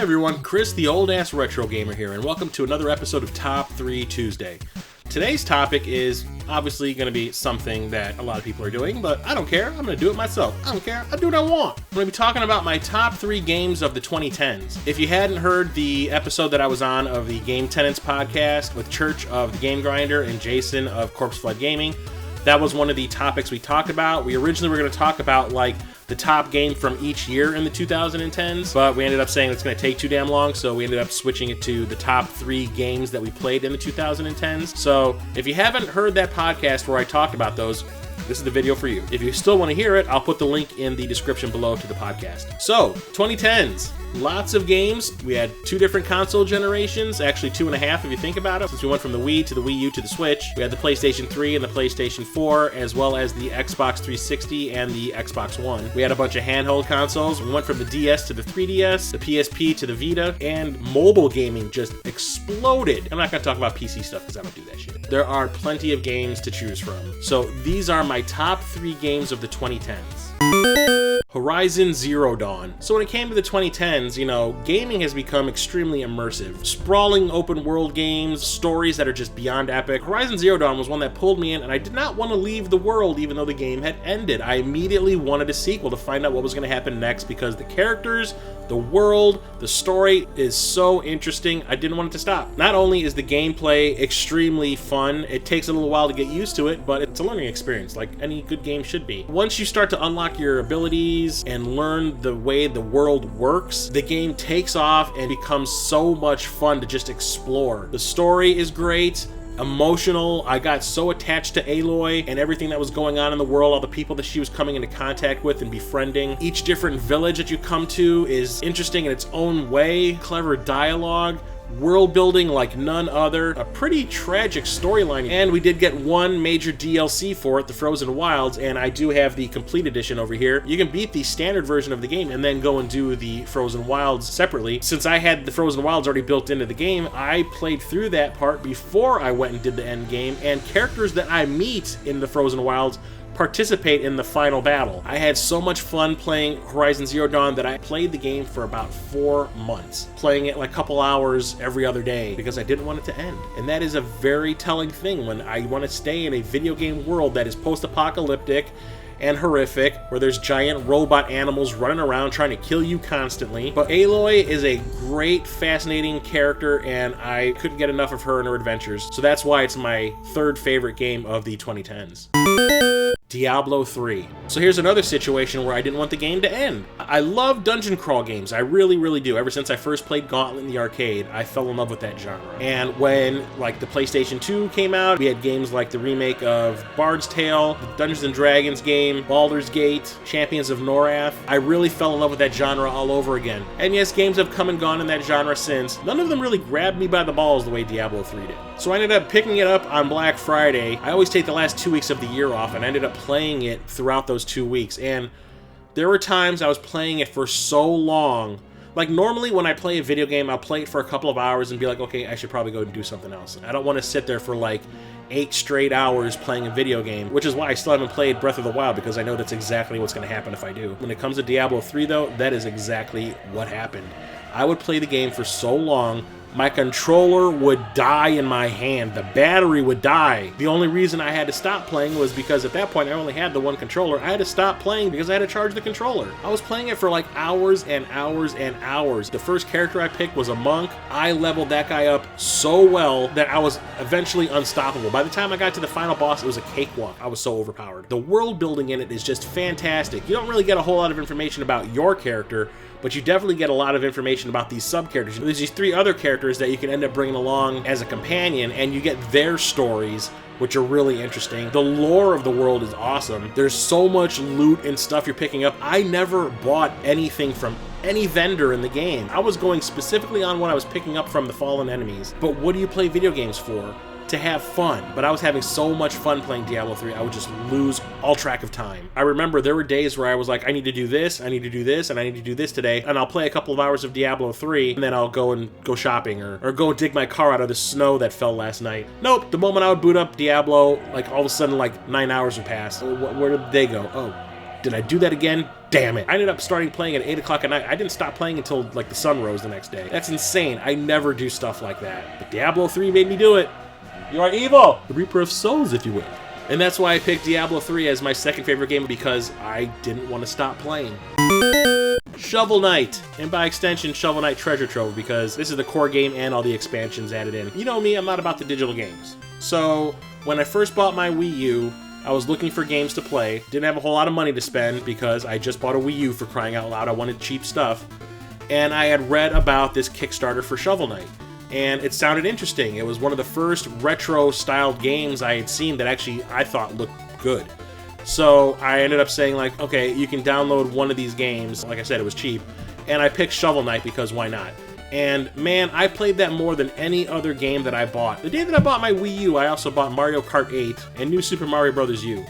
everyone, Chris the Old Ass Retro Gamer here, and welcome to another episode of Top 3 Tuesday. Today's topic is obviously going to be something that a lot of people are doing, but I don't care. I'm going to do it myself. I don't care. I do what I want. I'm going to be talking about my top 3 games of the 2010s. If you hadn't heard the episode that I was on of the Game Tenants podcast with Church of the Game Grinder and Jason of Corpse Flood Gaming, that was one of the topics we talked about. We originally were going to talk about the top game from each year in the 2010s, but we ended up saying it's going to take too damn long, so we ended up switching it to the top 3 games that we played in the 2010s. So if you haven't heard that podcast where I talked about those, this is the video for you. If you still want to hear it, I'll put the link in the description below to the podcast. So, 2010s. Lots of games. We had 2 different console generations, actually 2.5 if you think about it, since we went from the Wii to the Wii U to the Switch. We had the PlayStation 3 and the PlayStation 4, as well as the Xbox 360 and the Xbox One. We had a bunch of handheld consoles. We went from the DS to the 3DS, the PSP to the Vita, and mobile gaming just exploded. I'm not going to talk about PC stuff because I don't do that shit. There are plenty of games to choose from. So these are my top 3 games of the 2010s. Horizon Zero Dawn. So when it came to the 2010s, gaming has become extremely immersive. Sprawling open world games, stories that are just beyond epic. Horizon Zero Dawn was one that pulled me in, and I did not want to leave the world even though the game had ended. I immediately wanted a sequel to find out what was going to happen next because the characters, the world, the story is so interesting. I didn't want it to stop. Not only is the gameplay extremely fun, it takes a little while to get used to it, but it's a learning experience like any good game should be. Once you start to unlock your abilities and learn the way the world works, the game takes off and becomes so much fun to just explore. The story is great. Emotional. I got so attached to Aloy and everything that was going on in the world, all the people that she was coming into contact with and befriending. Each different village that you come to is interesting in its own way. Clever dialogue. World building like none other, a pretty tragic storyline, and we did get one major DLC for it, the Frozen Wilds, and I do have the complete edition over here. You can beat the standard version of the game and then go and do the Frozen Wilds separately. Since I had the Frozen Wilds already built into the game, I played through that part before I went and did the end game, and characters that I meet in the Frozen Wilds participate in the final battle. I had so much fun playing Horizon Zero Dawn that I played the game for about 4 months, playing it like a couple hours every other day because I didn't want it to end. And that is a very telling thing when I want to stay in a video game world that is post-apocalyptic and horrific, where there's giant robot animals running around trying to kill you constantly. But Aloy is a great, fascinating character, and I couldn't get enough of her and her adventures. So that's why it's my 3rd favorite game of the 2010s. Diablo III. So here's another situation where I didn't want the game to end. I love dungeon crawl games. I really, really do. Ever since I first played Gauntlet in the arcade, I fell in love with that genre. And when the PlayStation 2 came out, we had games like the remake of Bard's Tale, the Dungeons & Dragons game, Baldur's Gate, Champions of Norath. I really fell in love with that genre all over again. And yes, games have come and gone in that genre since. None of them really grabbed me by the balls the way Diablo 3 did. So I ended up picking it up on Black Friday. I always take the last 2 weeks of the year off, and I ended up playing it throughout those 2 weeks. And there were times I was playing it for so long. Like normally when I play a video game, I'll play it for a couple of hours and be like, okay, I should probably go and do something else. I don't want to sit there for 8 straight hours playing a video game, which is why I still haven't played Breath of the Wild, because I know that's exactly what's going to happen if I do. When it comes to Diablo 3 though, that is exactly what happened. I would play the game for so long, my controller would die in my hand. The battery would die. The only reason I had to stop playing was because at that point I only had the one controller. I had to stop playing because I had to charge the controller. I was playing it for hours and hours and hours. The first character I picked was a monk. I leveled that guy up so well that I was eventually unstoppable. By the time I got to the final boss, it was a cakewalk. I was so overpowered. The world building in it is just fantastic. You don't really get a whole lot of information about your character, but you definitely get a lot of information about these sub-characters. There's these 3 other characters that you can end up bringing along as a companion, and you get their stories, which are really interesting. The lore of the world is awesome. There's so much loot and stuff you're picking up. I never bought anything from any vendor in the game. I was going specifically on what I was picking up from the fallen enemies. But what do you play video games for? To have fun. But I was having so much fun playing Diablo 3, I would just lose all track of time. I remember there were days where I was like, I need to do this, I need to do this, and I need to do this today, and I'll play a couple of hours of Diablo 3, and then I'll go shopping, or go dig my car out of the snow that fell last night. Nope, the moment I would boot up Diablo, all of a sudden 9 hours would pass. Where did they go? Oh, Did I do that again? Damn it. I ended up starting playing at 8 o'clock at night. I didn't stop playing until like the sun rose the next day. That's insane. I never do stuff like that. But Diablo 3 made me do it. You are evil! The Reaper of Souls, if you will. And that's why I picked Diablo 3 as my second favorite game, because I didn't want to stop playing. Shovel Knight, and by extension Shovel Knight Treasure Trove, because this is the core game and all the expansions added in. You know me, I'm not about the digital games. So when I first bought my Wii U, I was looking for games to play. Didn't have a whole lot of money to spend because I just bought a Wii U, for crying out loud. I wanted cheap stuff. And I had read about this Kickstarter for Shovel Knight, and it sounded interesting. It was one of the first retro-styled games I had seen that actually I thought looked good. So I ended up saying, like, okay, you can download one of these games. Like I said, it was cheap. And I picked Shovel Knight because why not? And man, I played that more than any other game that I bought. The day that I bought my Wii U, I also bought Mario Kart 8 and New Super Mario Bros. U.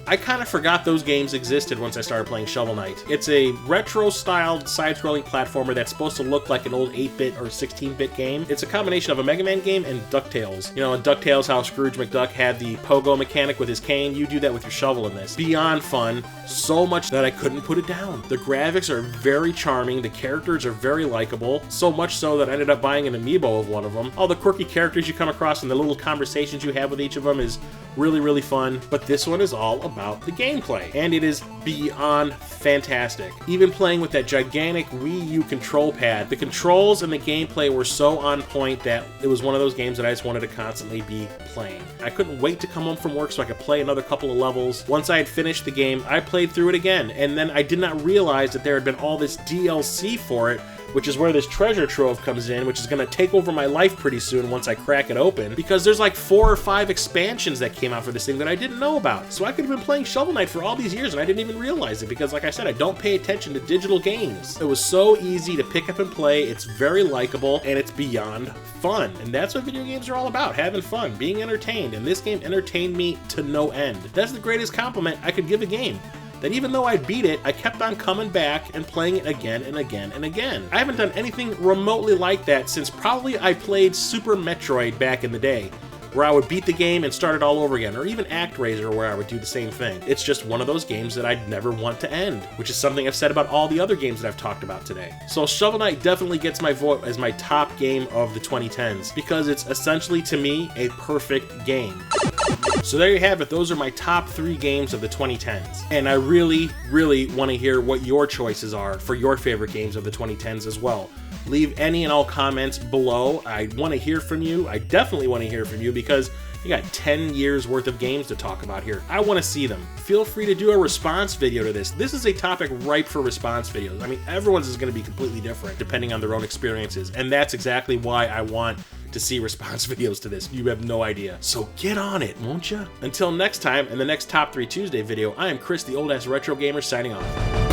I kind of forgot those games existed once I started playing Shovel Knight. It's a retro-styled side-scrolling platformer that's supposed to look like an old 8-bit or 16-bit game. It's a combination of a Mega Man game and DuckTales. You know, in DuckTales, how Scrooge McDuck had the pogo mechanic with his cane, you do that with your shovel in this. Beyond fun, so much that I couldn't put it down. The graphics are very charming, the characters are very likable, so much so that I ended up buying an amiibo of one of them. All the quirky characters you come across and the little conversations you have with each of them is really, really fun. But this one is all about the gameplay, and it is beyond fantastic. Even playing with that gigantic Wii U control pad, the controls and the gameplay were so on point that it was one of those games that I just wanted to constantly be playing. I couldn't wait to come home from work so I could play another couple of levels. Once I had finished the game, I played through it again, and then I did not realize that there had been all this DLC for it, which is where this treasure trove comes in, which is going to take over my life pretty soon once I crack it open, because there's like 4 or 5 expansions that came out for this thing that I didn't know about. So I could have been playing Shovel Knight for all these years and I didn't even realize it, because like I said, I don't pay attention to digital games. It was so easy to pick up and play, it's very likable, and it's beyond fun. And that's what video games are all about, having fun, being entertained, and this game entertained me to no end. That's the greatest compliment I could give a game. That even though I beat it, I kept on coming back and playing it again and again and again. I haven't done anything remotely like that since probably I played Super Metroid back in the day, where I would beat the game and start it all over again, or even ActRaiser, where I would do the same thing. It's just one of those games that I'd never want to end, which is something I've said about all the other games that I've talked about today. So Shovel Knight definitely gets my vote as my top game of the 2010s, because it's essentially, to me, a perfect game. So there you have it. Those are my top 3 games of the 2010s. And I really, really want to hear what your choices are for your favorite games of the 2010s as well. Leave any and all comments below. I want to hear from you. I definitely want to hear from you, because you got 10 years worth of games to talk about here. I want to see them. Feel free to do a response video to this. This is a topic ripe for response videos. I mean, everyone's is going to be completely different depending on their own experiences. And that's exactly why I want to see response videos to this. You have no idea. So get on it, won't you? Until next time, in the next Top 3 Tuesday video, I am Chris, the old ass retro gamer, signing off.